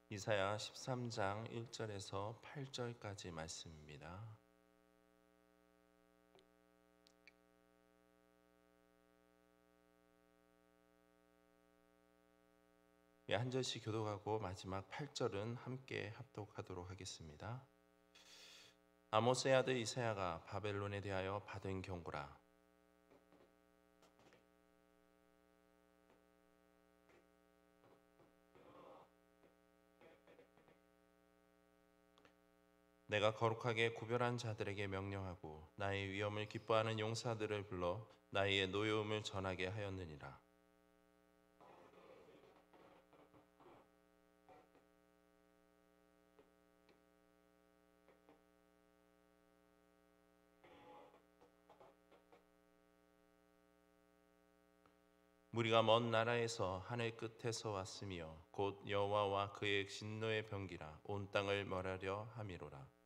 이사야 13장 1절에서 8절까지 말씀입니다. 한 절씩 교독하고 마지막 8절은 함께 합독하도록 하겠습니다. 아모스의 아들 이사야가 바벨론에 대하여 받은 경고라. 내가 거룩하게 구별한 자들에게 명령하고 나의 위엄을 기뻐하는 용사들을 불러 나의 노여움을 전하게 하였느니라. 무리가 먼 나라에서 하늘 끝에서 왔으며 곧 여호와와 그의 진노의 병기라 온 땅을 멸하려 함이로라.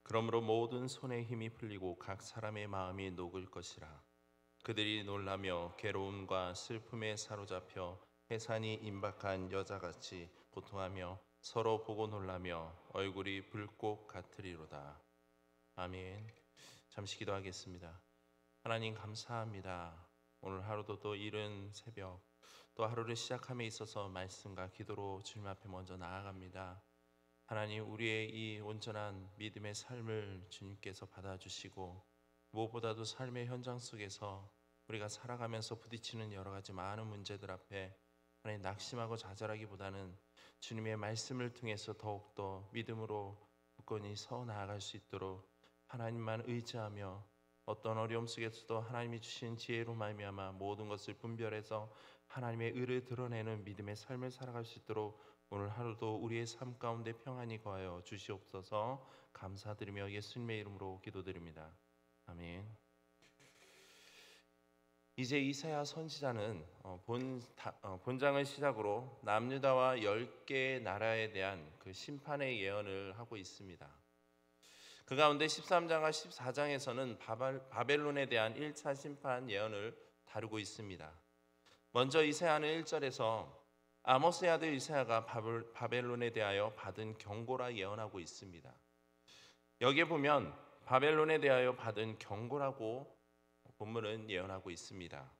그러므로 모든 손에 힘이 풀리고 각 사람의 마음이 녹을 것이라. 그들이 놀라며 괴로움과 슬픔에 사로잡혀 해산이 임박한 여자같이 고통하며 서로 보고 놀라며 얼굴이 불꽃 같으리로다. 아멘. 잠시 기도하겠습니다. 하나님 감사합니다. 오늘 하루도 또 이른 새벽 또 하루를 시작함에 있어서 말씀과 기도로 주님 앞에 먼저 나아갑니다. 하나님, 우리의 이 온전한 믿음의 삶을 주님께서 받아주시고 무엇보다도 삶의 현장 속에서 우리가 살아가면서 부딪히는 여러 가지 많은 문제들 앞에 하나님 낙심하고 좌절하기보다는 주님의 말씀을 통해서 더욱더 믿음으로 굳건히 서 나아갈 수 있도록 하나님만 의지하며 어떤 어려움 속에서도 하나님이 주신 지혜로 말미암아 모든 것을 분별해서 하나님의 의를 드러내는 믿음의 삶을 살아갈 수 있도록 오늘 하루도 우리의 삶 가운데 평안히 거하여 주시옵소서. 감사드리며 예수님의 이름으로 기도드립니다. 아멘. 이제 이사야 선지자는 본장을 시작으로 남유다와 10개의 나라에 대한 그 심판의 예언을 하고 있습니다. 그 가운데 13장과 14장에서는 바벨론에 대한 1차 심판 예언을 다루고 있습니다. 먼저 이사야는 1절에서 아모스의 아들 이사야가 바벨론에 대하여 받은 경고라 예언하고 있습니다. 여기에 보면 바벨론에 대하여 받은 경고라고 본문은 예언하고 있습니다.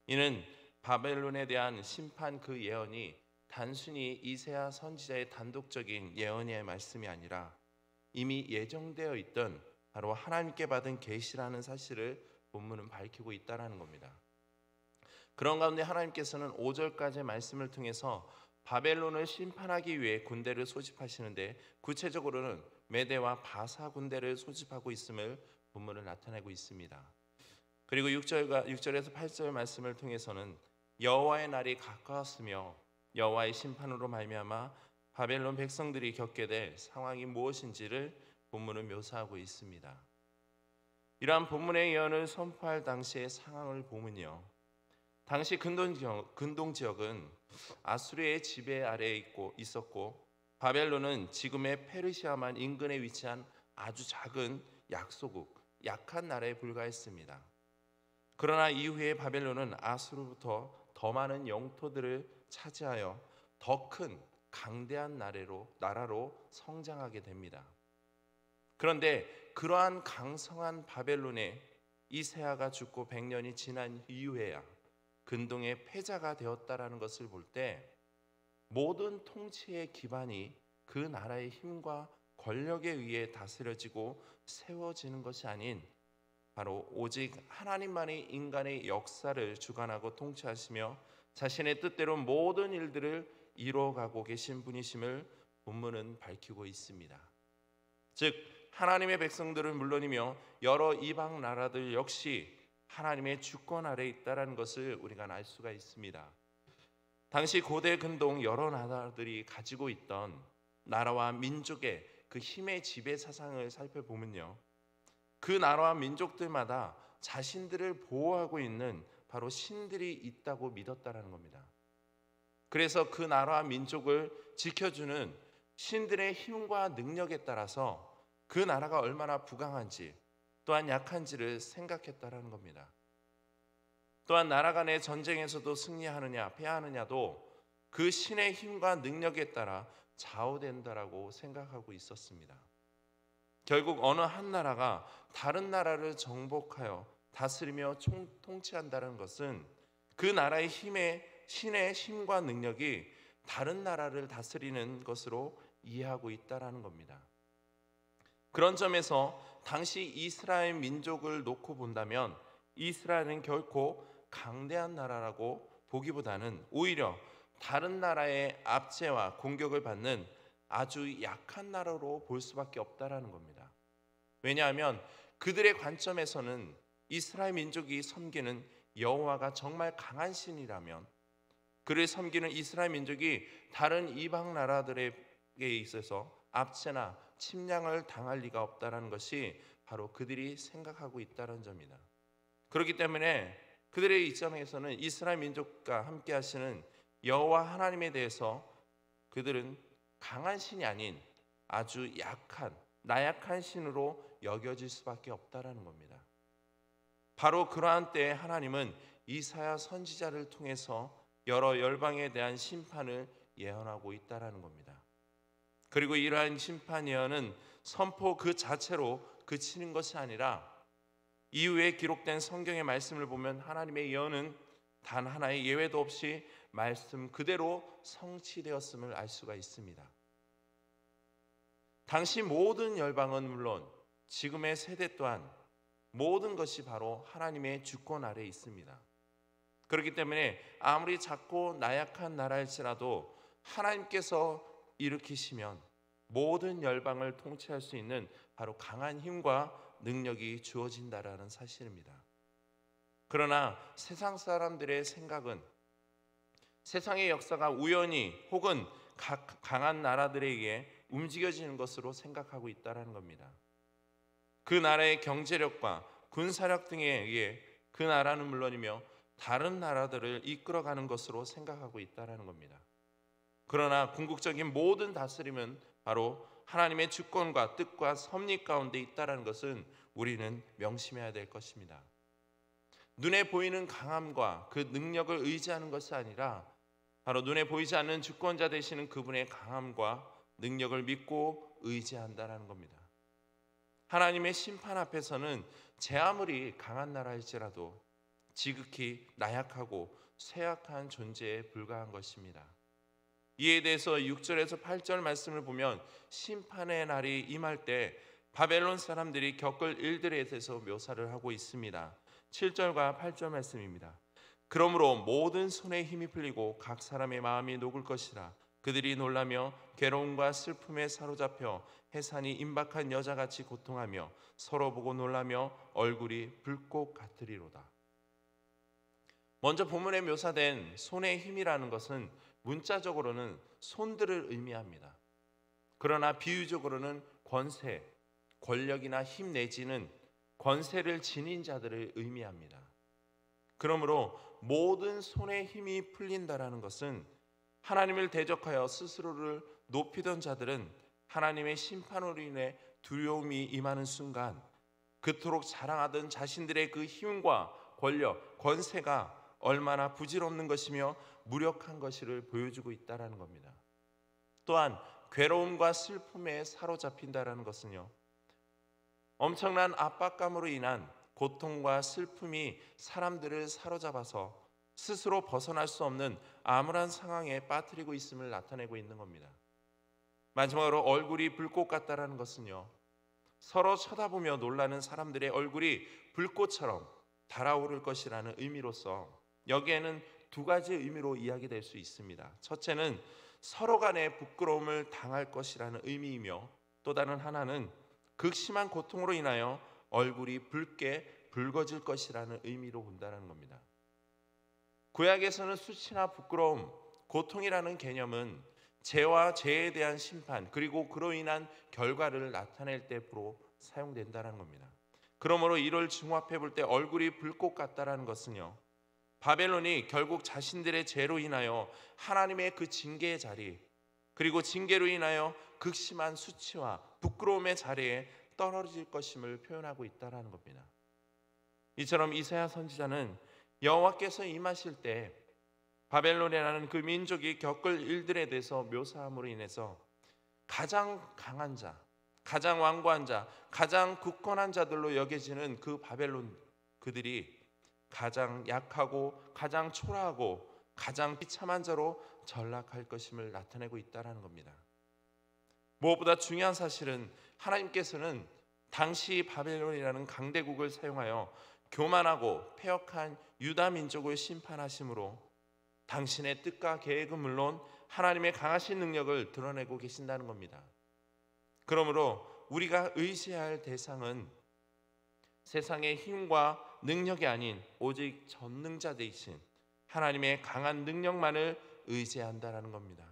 이는 바벨론에 대한 심판 그 예언이 단순히 이사야 선지자의 단독적인 예언의 말씀이 아니라 이미 예정되어 있던 바로 하나님께 받은 계시라는 사실을 본문은 밝히고 있다라는 겁니다. 그런 가운데 하나님께서는 5절까지의 말씀을 통해서 바벨론을 심판하기 위해 군대를 소집하시는데 구체적으로는 메대와 바사 군대를 소집하고 있음을 본문을 나타내고 있습니다. 그리고 6절에서 8절 말씀을 통해서는 여호와의 날이 가까웠으며 여호와의 심판으로 말미암아 바벨론 백성들이 겪게 될 상황이 무엇인지를 본문은 묘사하고 있습니다. 이러한 본문의 예언을 선포할 당시의 상황을 보면요, 당시 근동 지역은 아수르의 지배 아래에 있었고 바벨론은 지금의 페르시아만 인근에 위치한 아주 작은 약소국, 약한 나라에 불과했습니다. 그러나 이후에 바벨론은 아수르부터 더 많은 영토들을 차지하여 더 큰 강대한 나라로 성장하게 됩니다. 그런데 그러한 강성한 바벨론에 이사야가 죽고 100년이 지난 이후에야 근동의 패자가 되었다라는 것을 볼 때 모든 통치의 기반이 그 나라의 힘과 권력에 의해 다스려지고 세워지는 것이 아닌 바로 오직 하나님만이 인간의 역사를 주관하고 통치하시며 자신의 뜻대로 모든 일들을 이루어가고 계신 분이심을 본문은 밝히고 있습니다. 즉 하나님의 백성들은 물론이며 여러 이방 나라들 역시 하나님의 주권 아래에 있다는 것을 우리가 알 수가 있습니다. 당시 고대 근동 여러 나라들이 가지고 있던 나라와 민족의 그 힘의 지배 사상을 살펴보면요, 그 나라와 민족들마다 자신들을 보호하고 있는 바로 신들이 있다고 믿었다라는 겁니다. 그래서 그 나라와 민족을 지켜주는 신들의 힘과 능력에 따라서 그 나라가 얼마나 부강한지, 또한 약한지를 생각했다라는 겁니다. 또한 나라 간의 전쟁에서도 승리하느냐 패하느냐도 그 신의 힘과 능력에 따라 좌우된다라고 생각하고 있었습니다. 결국 어느 한 나라가 다른 나라를 정복하여 다스리며 통치한다는 것은 그 나라의 신의 힘과 능력이 다른 나라를 다스리는 것으로 이해하고 있다라는 겁니다. 그런 점에서 당시 이스라엘 민족을 놓고 본다면 이스라엘은 결코 강대한 나라라고 보기보다는 오히려 다른 나라의 압제와 공격을 받는 아주 약한 나라로 볼 수밖에 없다라는 겁니다. 왜냐하면 그들의 관점에서는 이스라엘 민족이 섬기는 여호와가 정말 강한 신이라면 그를 섬기는 이스라엘 민족이 다른 이방 나라들에게 있어서 압제나 침략을 당할 리가 없다라는 것이 바로 그들이 생각하고 있다는 점이다. 그렇기 때문에 그들의 입장에서는 이스라엘 민족과 함께 하시는 여호와 하나님에 대해서 그들은 강한 신이 아닌 아주 약한 나약한 신으로 여겨질 수밖에 없다라는 겁니다. 바로 그러한 때에 하나님은 이사야 선지자를 통해서 여러 열방에 대한 심판을 예언하고 있다라는 겁니다. 그리고 이러한 심판 예언은 선포 그 자체로 그치는 것이 아니라 이후에 기록된 성경의 말씀을 보면 하나님의 예언은 단 하나의 예외도 없이 말씀 그대로 성취되었음을 알 수가 있습니다. 당시 모든 열방은 물론 지금의 세대 또한 모든 것이 바로 하나님의 주권 아래에 있습니다. 그렇기 때문에 아무리 작고 나약한 나라일지라도 하나님께서 일으키시면 모든 열방을 통치할 수 있는 바로 강한 힘과 능력이 주어진다라는 사실입니다. 그러나 세상 사람들의 생각은 세상의 역사가 우연히 혹은 강한 나라들에 의해 움직여지는 것으로 생각하고 있다는 겁니다. 그 나라의 경제력과 군사력 등에 의해 그 나라는 물론이며 다른 나라들을 이끌어가는 것으로 생각하고 있다는 겁니다. 그러나 궁극적인 모든 다스림은 바로 하나님의 주권과 뜻과 섭리 가운데 있다는 것은 우리는 명심해야 될 것입니다. 눈에 보이는 강함과 그 능력을 의지하는 것이 아니라 바로 눈에 보이지 않는 주권자 되시는 그분의 강함과 능력을 믿고 의지한다는 겁니다. 하나님의 심판 앞에서는 제 아무리 강한 나라일지라도 지극히 나약하고 쇠약한 존재에 불과한 것입니다. 이에 대해서 6절에서 8절 말씀을 보면 심판의 날이 임할 때 바벨론 사람들이 겪을 일들에 대해서 묘사를 하고 있습니다. 7절과 8절 말씀입니다. 그러므로 모든 손에 힘이 풀리고 각 사람의 마음이 녹을 것이라. 그들이 놀라며 괴로움과 슬픔에 사로잡혀 해산이 임박한 여자같이 고통하며 서로 보고 놀라며 얼굴이 불꽃 같으리로다. 먼저 본문에 묘사된 손의 힘이라는 것은 문자적으로는 손들을 의미합니다. 그러나 비유적으로는 권세, 권력이나 힘 내지는 권세를 지닌 자들을 의미합니다. 그러므로 모든 손에 힘이 풀린다라는 것은 하나님을 대적하여 스스로를 높이던 자들은 하나님의 심판으로 인해 두려움이 임하는 순간 그토록 자랑하던 자신들의 그 힘과 권력, 권세가 얼마나 부질없는 것이며 무력한 것을 보여주고 있다는 겁니다. 또한 괴로움과 슬픔에 사로잡힌다는 것은요, 엄청난 압박감으로 인한 고통과 슬픔이 사람들을 사로잡아서 스스로 벗어날 수 없는 암울한 상황에 빠뜨리고 있음을 나타내고 있는 겁니다. 마지막으로 얼굴이 불꽃 같다라는 것은요, 서로 쳐다보며 놀라는 사람들의 얼굴이 불꽃처럼 달아오를 것이라는 의미로서 여기에는 두 가지 의미로 이야기될 수 있습니다. 첫째는 서로 간의 부끄러움을 당할 것이라는 의미이며 또 다른 하나는 극심한 고통으로 인하여 얼굴이 붉게 붉어질 것이라는 의미로 본다는 겁니다. 구약에서는 수치나 부끄러움, 고통이라는 개념은 죄와 죄에 대한 심판 그리고 그로 인한 결과를 나타낼 때로 사용된다는 겁니다. 그러므로 이를 중합해 볼 때 얼굴이 불꽃 같다라는 것은요, 바벨론이 결국 자신들의 죄로 인하여 하나님의 그 징계의 자리 그리고 징계로 인하여 극심한 수치와 부끄러움의 자리에 떨어질 것임을 표현하고 있다라는 겁니다. 이처럼 이사야 선지자는 여호와께서 임하실 때 바벨론이라는 그 민족이 겪을 일들에 대해서 묘사함으로 인해서 가장 강한 자, 가장 완고한 자, 가장 굳건한 자들로 여겨지는 그 바벨론, 그들이 가장 약하고 가장 초라하고 가장 비참한 자로 전락할 것임을 나타내고 있다는 겁니다. 무엇보다 중요한 사실은 하나님께서는 당시 바벨론이라는 강대국을 사용하여 교만하고 패역한 유다 민족을 심판하심으로 당신의 뜻과 계획은 물론 하나님의 강하신 능력을 드러내고 계신다는 겁니다. 그러므로 우리가 의지해야 할 대상은 세상의 힘과 능력이 아닌 오직 전능자 되신 하나님의 강한 능력만을 의지한다라는 겁니다.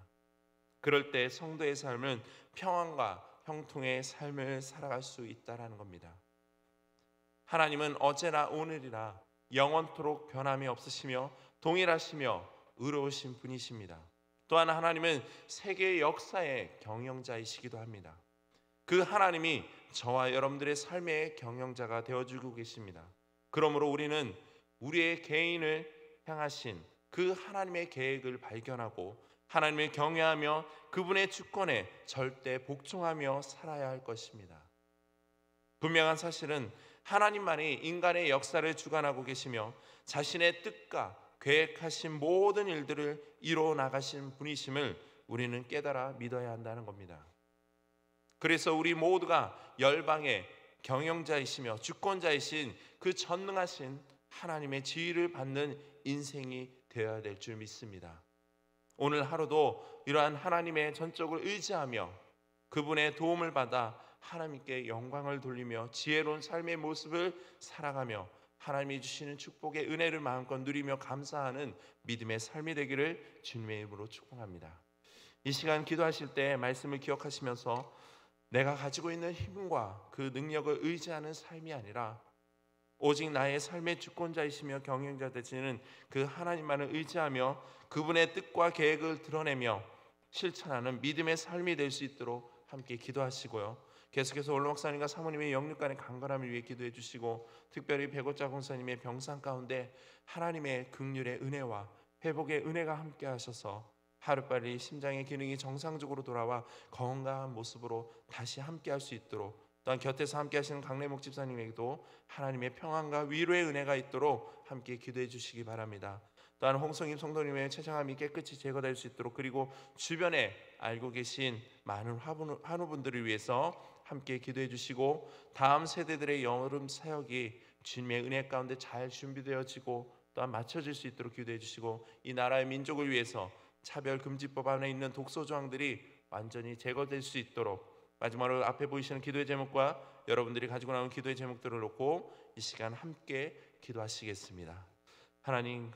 그럴 때 성도의 삶은 평안과 형통의 삶을 살아갈 수 있다라는 겁니다. 하나님은 어제나 오늘이나 영원토록 변함이 없으시며 동일하시며 의로우신 분이십니다. 또한 하나님은 세계의 역사의 경영자이시기도 합니다. 그 하나님이 저와 여러분들의 삶의 경영자가 되어주고 계십니다. 그러므로 우리는 우리의 개인을 향하신 그 하나님의 계획을 발견하고 하나님을 경외하며 그분의 주권에 절대 복종하며 살아야 할 것입니다. 분명한 사실은 하나님만이 인간의 역사를 주관하고 계시며 자신의 뜻과 계획하신 모든 일들을 이루어 나가신 분이심을 우리는 깨달아 믿어야 한다는 겁니다. 그래서 우리 모두가 열방의 경영자이시며 주권자이신 그 전능하신 하나님의 지휘를 받는 인생이 되어야 될 줄 믿습니다. 오늘 하루도 이러한 하나님의 전적을 의지하며 그분의 도움을 받아 하나님께 영광을 돌리며 지혜로운 삶의 모습을 살아가며 하나님이 주시는 축복의 은혜를 마음껏 누리며 감사하는 믿음의 삶이 되기를 주님의 이름으로 축복합니다. 이 시간 기도하실 때 말씀을 기억하시면서 내가 가지고 있는 힘과 그 능력을 의지하는 삶이 아니라 오직 나의 삶의 주권자이시며 경영자 되시는 그 하나님만을 의지하며 그분의 뜻과 계획을 드러내며 실천하는 믿음의 삶이 될 수 있도록 함께 기도하시고요. 계속해서 원로 목사님과 사모님의 영육간의 강건함을 위해 기도해 주시고 특별히 백오자 공사님의 병상 가운데 하나님의 긍휼의 은혜와 회복의 은혜가 함께 하셔서 하루빨리 심장의 기능이 정상적으로 돌아와 건강한 모습으로 다시 함께 할 수 있도록, 또한 곁에서 함께 하시는 강래목 집사님에게도 하나님의 평안과 위로의 은혜가 있도록 함께 기도해 주시기 바랍니다. 또한 홍성임 성도님의 체장암이 깨끗이 제거될 수 있도록, 그리고 주변에 알고 계신 많은 환우분들을 위해서 함께 기도해 주시고 다음 세대들의 여름 사역이 주님의 은혜 가운데 잘 준비되어지고 또한 맞춰질 수 있도록 기도해 주시고 이 나라의 민족을 위해서 차별금지법 안에 있는 독소 조항들이 완전히 제거될 수 있도록, 마지막으로 앞에 보이시는 기도의 제목과 여러분들이 가지고 나온 기도의 제목들을 놓고 이 시간 함께 기도하시겠습니다. 하나님,